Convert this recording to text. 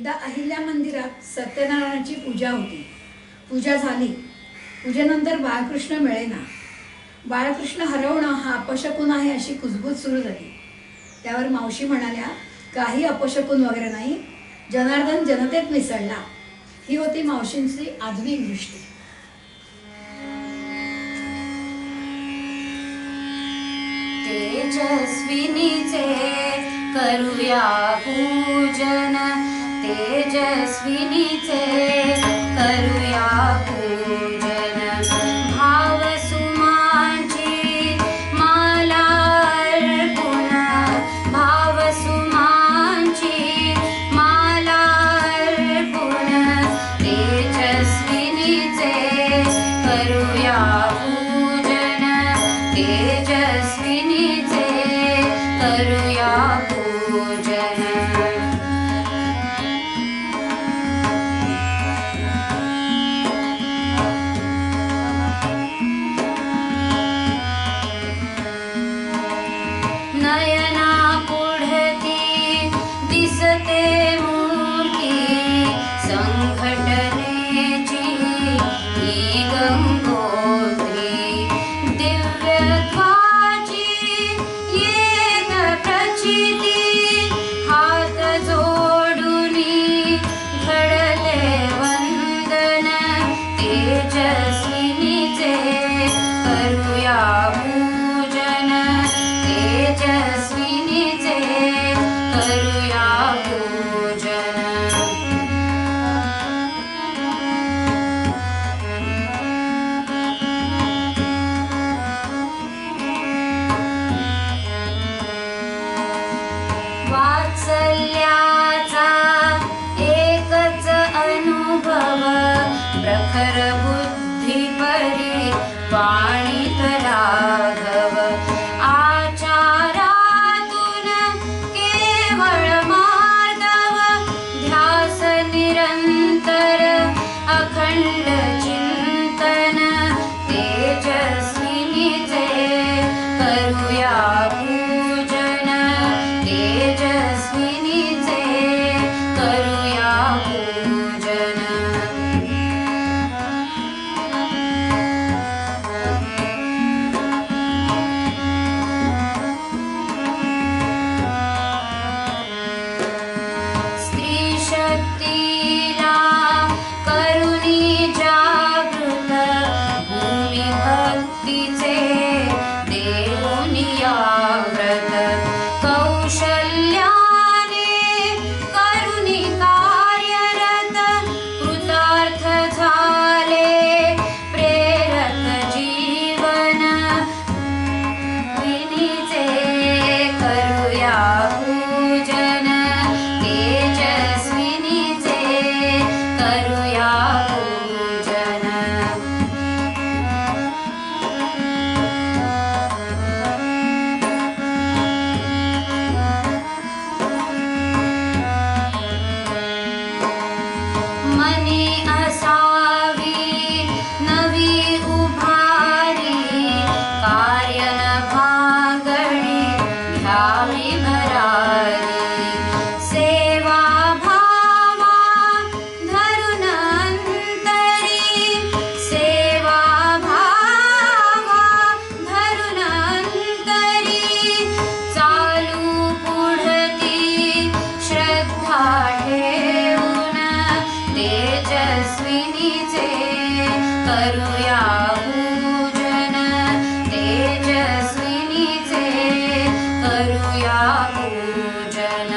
एकदा अहिल्या मंदिरात सत्यनारायणाची पूजा होती. पूजा झाली. पूजेनंतर बाळकृष्ण मिळेना. बाळकृष्ण हरवणं हा अपशकुन आहे अशी कुजबूज सुरू झाली. त्यावर मावशी म्हणाल्या, काही अपशकुन वगैरे नाही, जनार्दन जनतेत मिसळला. ही होती मावशींची आधुनिक दृष्टी. तेजस्विनीचे करूया पूजन, तेजस्विनीचे करूया पूजन. भावसुमांची माला अर्पुन, भावसुमांची माला अर्पुन, तेजस्विनीचे करूया पूजन, तेजस्विनीचे करूया पूजन. नयना पुढती दिसते मूर्ती, संघटनेची ही गंगोत्री. दिव्यत्वाची येत प्रचिती, हात जोडूनी घडले वंदन, तेजस्विनीचे करूया पूजन, तेजस्विनीचे करूया पूजन. वात्सल्याचा एकच अनुभव, प्रखर बुद्धी परी वाणीत राघव. आचारातून केवळ मार्दव, ध्यास निरंतर अखंड चिंतन, तेजस्विनीचे करूया पूजन, तेजस्विनीचे करूया पूजन. स्त्री शक्तीला करुणी जागृत, भूमी भक्तीचे देऊनी व्रत. कौशल्याने करुणी कार्यरत, कृतार्थ झाले प्रेरक जीवन, विनीचे करूया पूजन, तेजस्विनीचे करूया पूजन. मनी असावी नवी उभारी, कार्यन भांगडी घ्यावी भरारी. सेवा भावा धरून अंतरी, सेवा भावा धरून अंतरी. चालू पुढती श्रद्धा ठेवून, तेजस्विनीचे करूया पूजन, तेजस्विनीचे करूया पूजन.